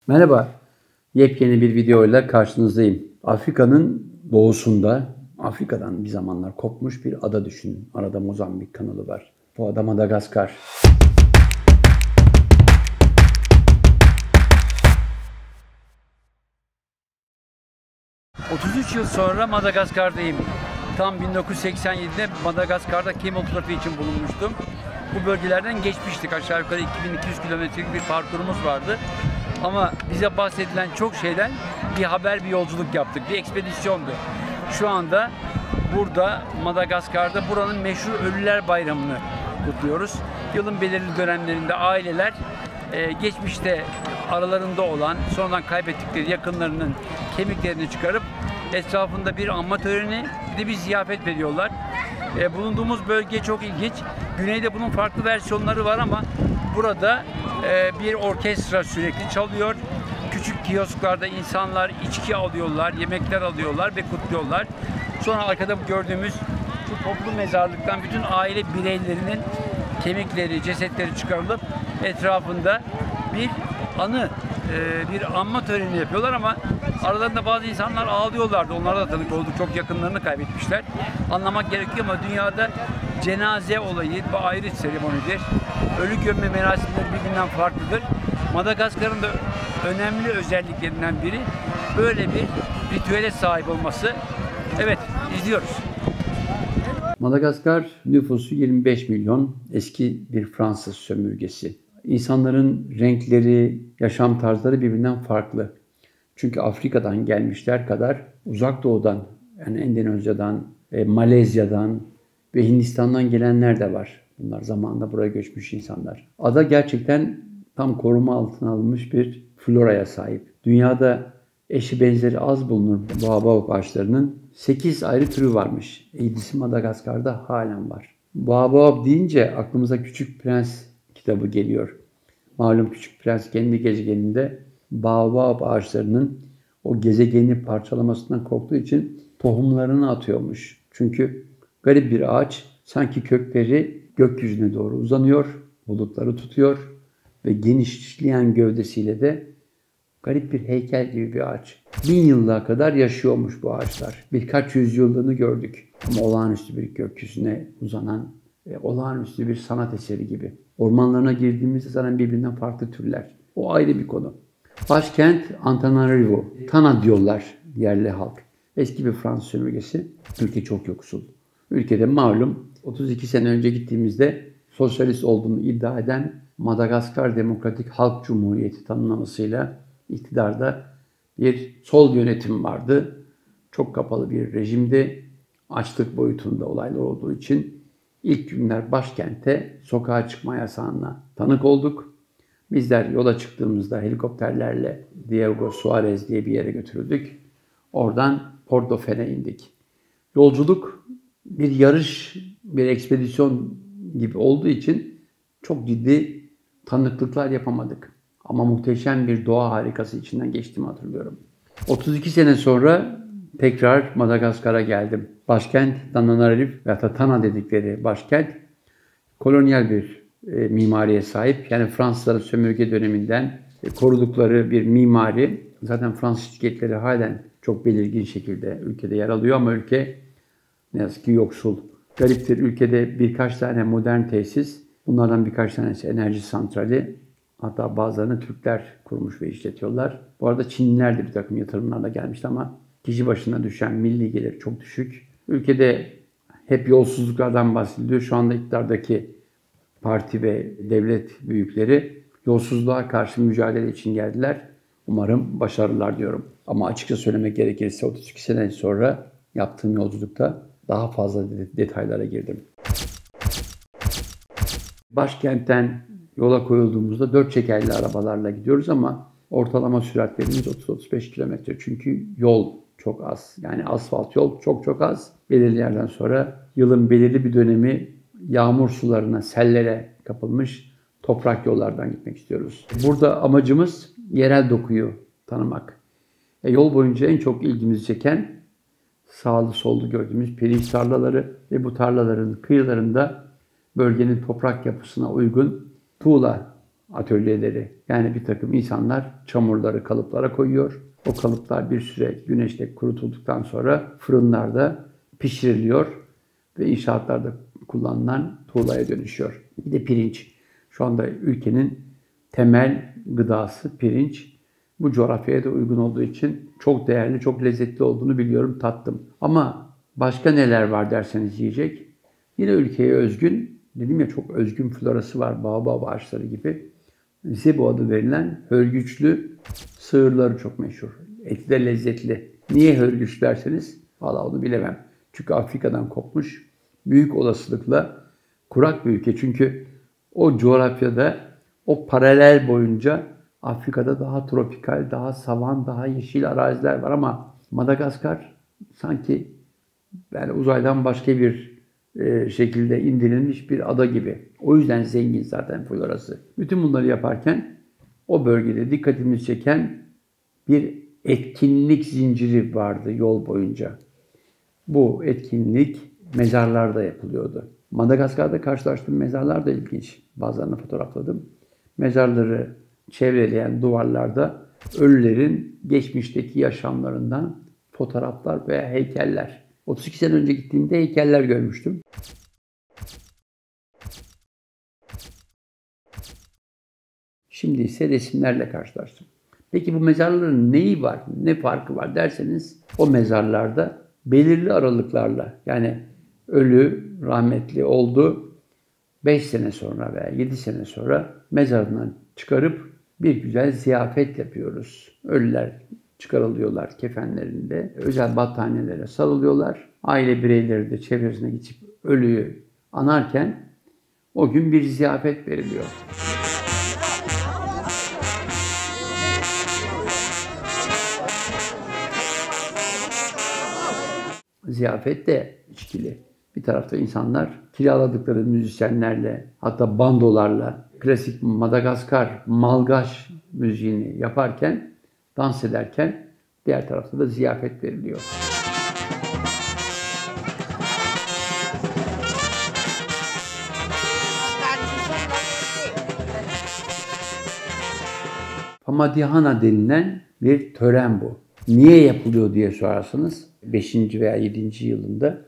Merhaba, yepyeni bir videoyla karşınızdayım. Afrika'nın doğusunda, Afrika'dan bir zamanlar kopmuş bir ada düşünün. Arada Mozambik kanalı var. Bu ada Madagaskar. ...33 yıl sonra Madagaskar'dayım. Tam 1987'de Madagaskar'da kemal trafiği için bulunmuştum. Bu bölgelerden geçmiştik. Aşağı yukarı 2200 kilometrelik bir parkurumuz vardı. Ama bize bahsedilen çok şeyden bir haber, bir yolculuk yaptık. Bir ekspedisyondu. Şu anda burada Madagaskar'da buranın meşhur Ölüler Bayramı'nı kutluyoruz. Yılın belirli dönemlerinde aileler geçmişte aralarında olan, sonradan kaybettikleri yakınlarının kemiklerini çıkarıp etrafında bir anma töreni, bir de bir ziyafet veriyorlar. Bulunduğumuz bölge çok ilginç. Güneyde bunun farklı versiyonları var ama burada bir orkestra sürekli çalıyor. Küçük kiosklarda insanlar içki alıyorlar, yemekler alıyorlar ve kutluyorlar. Sonra arkada gördüğümüz şu toplu mezarlıktan bütün aile bireylerinin kemikleri, cesetleri çıkarılıp etrafında bir anı, bir anma töreni yapıyorlar ama aralarında bazı insanlar ağlıyorlardı. Onlara da tanık olduk. Çok yakınlarını kaybetmişler. Anlamak gerekiyor ama dünyada cenaze olayı bu ayrı seremonidir. Ölü gömme merasimleri birbirinden farklıdır. Madagaskar'ın da önemli özelliklerinden biri böyle bir ritüele sahip olması. Evet, izliyoruz. Madagaskar nüfusu 25 milyon, eski bir Fransız sömürgesi. İnsanların renkleri, yaşam tarzları birbirinden farklı. Çünkü Afrika'dan gelmişler kadar Uzak Doğu'dan, yani Endonezya'dan, Malezya'dan ve Hindistan'dan gelenler de var. Bunlar zamanında buraya göçmüş insanlar. Ada gerçekten tam koruma altına alınmış bir floraya sahip. Dünyada eşi benzeri az bulunur baobab ağaçlarının 8 ayrı türü varmış. 7'si Madagaskar'da halen var. Baobab deyince aklımıza Küçük Prens kitabı geliyor. Malum Küçük Prens kendi gezegeninde baobab ağaçlarının o gezegeni parçalamasından korktuğu için tohumlarını atıyormuş. Çünkü garip bir ağaç, sanki kökleri gökyüzüne doğru uzanıyor, bulutları tutuyor ve genişleyen gövdesiyle de garip bir heykel gibi bir ağaç. 1000 yıla kadar yaşıyormuş bu ağaçlar. Birkaç yüzyıllığını gördük. Ama olağanüstü bir gökyüzüne uzanan, olağanüstü bir sanat eseri gibi. Ormanlarına girdiğimizde zaten birbirinden farklı türler. O ayrı bir konu. Başkent Antananarivo. Tana diyorlar yerli halk. Eski bir Fransız sömürgesi. Ülke çok yoksul. Ülkede malum 32 sene önce gittiğimizde sosyalist olduğunu iddia eden Madagaskar Demokratik Halk Cumhuriyeti tanımlamasıyla iktidarda bir sol yönetim vardı. Çok kapalı bir rejimdi. Açlık boyutunda olaylar olduğu için ilk günler başkente sokağa çıkma yasağına tanık olduk. Bizler yola çıktığımızda helikopterlerle Diego Suarez diye bir yere götürüldük. Oradan Portofen'e indik. Yolculuk bir yarış, bir ekspedisyon gibi olduğu için çok ciddi tanıklıklar yapamadık. Ama muhteşem bir doğa harikası içinden geçtiğimi hatırlıyorum. 32 sene sonra tekrar Madagaskar'a geldim. Başkent Antananarivo veya Tana dedikleri başkent kolonyal bir mimariye sahip. Yani Fransızların sömürge döneminden korudukları bir mimari. Zaten Fransız şirketleri halen çok belirgin şekilde ülkede yer alıyor ama ülke ne yazık ki yoksul. Gariptir, ülkede birkaç tane modern tesis, bunlardan birkaç tanesi enerji santrali. Hatta bazılarını Türkler kurmuş ve işletiyorlar. Bu arada Çinliler de bir takım yatırımlarla gelmişti ama kişi başına düşen milli gelir çok düşük. Ülkede hep yolsuzluklardan bahsediliyor. Şu anda iktidardaki parti ve devlet büyükleri yolsuzluğa karşı mücadele için geldiler. Umarım başarırlar diyorum. Ama açıkça söylemek gerekirse 32 sene sonra yaptığım yolculukta daha fazla detaylara girdim. Başkentten yola koyulduğumuzda 4 çekerli arabalarla gidiyoruz ama ortalama süratlerimiz 30-35 kilometre. Çünkü yol çok az. Yani asfalt yol çok az. Belirli yerden sonra yılın belirli bir dönemi yağmur sularına, sellere kapılmış toprak yollardan gitmek istiyoruz. Burada amacımız yerel dokuyu tanımak. Yol boyunca en çok ilgimizi çeken sağlı sollu gördüğümüz pirinç tarlaları ve bu tarlaların kıyılarında bölgenin toprak yapısına uygun tuğla atölyeleri. Yani bir takım insanlar çamurları kalıplara koyuyor. O kalıplar bir süre güneşte kurutulduktan sonra fırınlarda pişiriliyor ve inşaatlarda kullanılan tuğlaya dönüşüyor. Bir de pirinç. Şu anda ülkenin temel gıdası pirinç. Bu coğrafyaya da uygun olduğu için çok değerli, çok lezzetli olduğunu biliyorum, tattım. Ama başka neler var derseniz yiyecek. Yine ülkeye özgün, dedim ya çok özgün florası var, baobab ağaçları gibi. Zebu adı verilen hörgüçlü sığırları çok meşhur. Eti de lezzetli. Niye hörgüç derseniz, valla onu bilemem. Çünkü Afrika'dan kopmuş. Büyük olasılıkla kurak bir ülke. Çünkü o coğrafyada, o paralel boyunca Afrika'da daha tropikal, daha savan, daha yeşil araziler var ama Madagaskar sanki yani uzaydan başka bir şekilde indirilmiş bir ada gibi. O yüzden zengin zaten florası. Bütün bunları yaparken o bölgede dikkatimizi çeken bir etkinlik zinciri vardı yol boyunca. Bu etkinlik mezarlarda yapılıyordu. Madagaskar'da karşılaştığım mezarlar da ilginç. Bazılarını fotoğrafladım. Mezarları çevreleyen duvarlarda ölülerin geçmişteki yaşamlarından fotoğraflar veya heykeller. 32 sene önce gittiğimde heykeller görmüştüm. Şimdi ise resimlerle karşılaştım. Peki bu mezarların neyi var, ne farkı var derseniz o mezarlarda belirli aralıklarla yani ölü, rahmetli oldu 5 sene sonra veya 7 sene sonra mezarından çıkarıp bir güzel ziyafet yapıyoruz. Ölüler çıkarılıyorlar kefenlerinde, özel battaniyelere sarılıyorlar. Aile bireyleri de çevresine geçip ölüyü anarken o gün bir ziyafet veriliyor. Ziyafet de içkili. Bir tarafta insanlar kiraladıkları müzisyenlerle, hatta bandolarla klasik Madagaskar malgaç müziğini yaparken, dans ederken diğer tarafta da ziyafet veriliyor. Pamadihana denilen bir tören bu. Niye yapılıyor diye sorarsanız 5. veya 7. yılında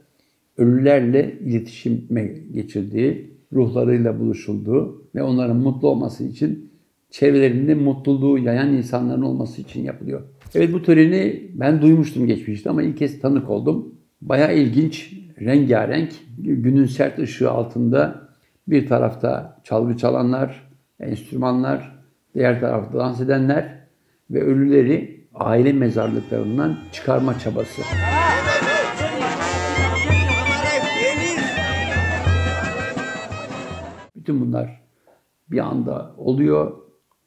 ölülerle iletişime geçildiği, ruhlarıyla buluşulduğu ve onların mutlu olması için çevrelerinde mutluluğu yayan insanların olması için yapılıyor. Evet, bu töreni ben duymuştum geçmişte ama ilk kez tanık oldum. Bayağı ilginç, rengarenk, günün sert ışığı altında bir tarafta çalgı çalanlar, enstrümanlar, diğer tarafta dans edenler ve ölüleri aile mezarlıklarından çıkarma çabası. Bütün bunlar bir anda oluyor,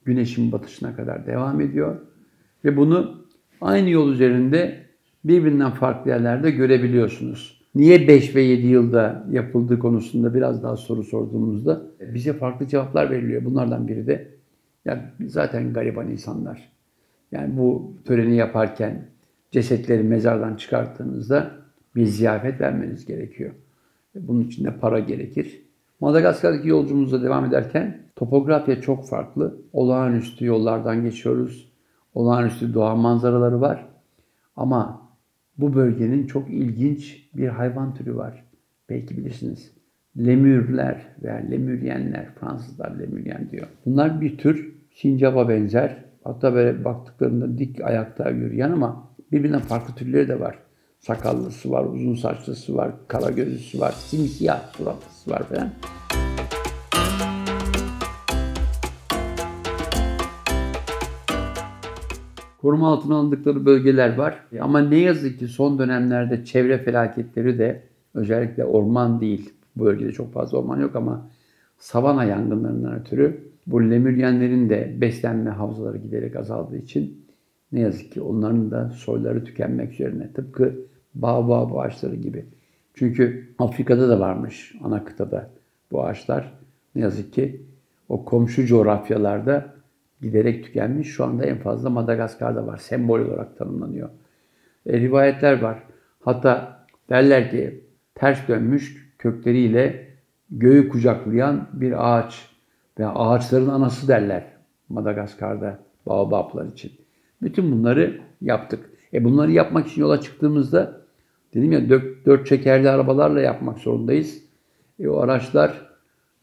güneşin batışına kadar devam ediyor ve bunu aynı yol üzerinde birbirinden farklı yerlerde görebiliyorsunuz. Niye 5 ve 7 yılda yapıldığı konusunda biraz daha soru sorduğumuzda bize farklı cevaplar veriliyor. Bunlardan biri de yani zaten gariban insanlar. Yani bu töreni yaparken cesetleri mezardan çıkarttığınızda bir ziyafet vermeniz gerekiyor. Bunun için de para gerekir. Madagaskar'daki yolculuğumuza devam ederken topografya çok farklı. Olağanüstü yollardan geçiyoruz. Olağanüstü doğa manzaraları var. Ama bu bölgenin çok ilginç bir hayvan türü var. Belki bilirsiniz. Lemürler veya lemüryenler, Fransızlar lemüryen diyor. Bunlar bir tür sincaba benzer. Hatta böyle baktıklarında dik ayakta yürüyen ama birbirinden farklı türleri de var. Sakallısı var, uzun saçlısı var, kara gözlüsü var, simsiyah suratlısı var falan. Koruma altına alındıkları bölgeler var. Ama ne yazık ki son dönemlerde çevre felaketleri de özellikle orman değil, bu bölgede çok fazla orman yok ama savana yangınlarından ötürü bu lemüryenlerin de beslenme havzaları giderek azaldığı için ne yazık ki onların da soyları tükenmek üzerine. Tıpkı baobab ağaçları gibi. Çünkü Afrika'da da varmış ana kıtada bu ağaçlar. Ne yazık ki o komşu coğrafyalarda giderek tükenmiş. Şu anda en fazla Madagaskar'da var. Sembol olarak tanımlanıyor. Rivayetler var. Hatta derler ki ters dönmüş kökleriyle göğü kucaklayan bir ağaç ve ağaçların anası derler Madagaskar'da baobablar için. Bütün bunları yaptık. Bunları yapmak için yola çıktığımızda dedim ya dört çekerli arabalarla yapmak zorundayız. O araçlar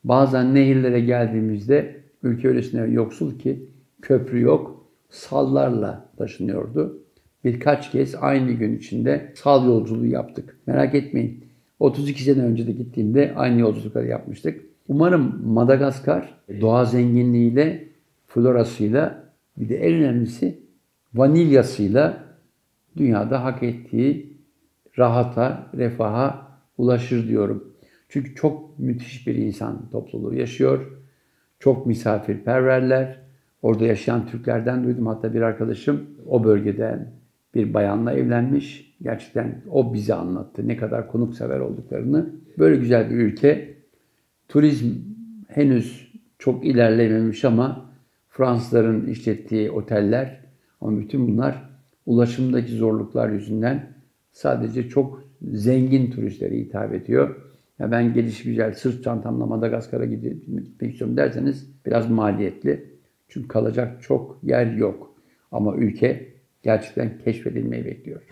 bazen nehirlere geldiğimizde ülke öylesine yoksul ki köprü yok, sallarla taşınıyordu. Birkaç kez aynı gün içinde sal yolculuğu yaptık. Merak etmeyin. 32 sene önce de gittiğimde aynı yolculukları yapmıştık. Umarım Madagaskar doğa zenginliğiyle, florasıyla bir de en önemlisi vanilyasıyla dünyada hak ettiği rahata, refaha ulaşır diyorum. Çünkü çok müthiş bir insan topluluğu yaşıyor. Çok misafirperverler. Orada yaşayan Türklerden duydum. Hatta bir arkadaşım o bölgeden bir bayanla evlenmiş. Gerçekten o bize anlattı ne kadar konuksever olduklarını. Böyle güzel bir ülke. Turizm henüz çok ilerlememiş ama Fransızların işlettiği oteller ama bütün bunlar ulaşımdaki zorluklar yüzünden sadece çok zengin turistlere hitap ediyor. Ya ben gelişigüzel sırt çantamla Madagaskar'a gitmek istiyorum derseniz biraz maliyetli. Çünkü kalacak çok yer yok. Ama ülke gerçekten keşfedilmeyi bekliyor.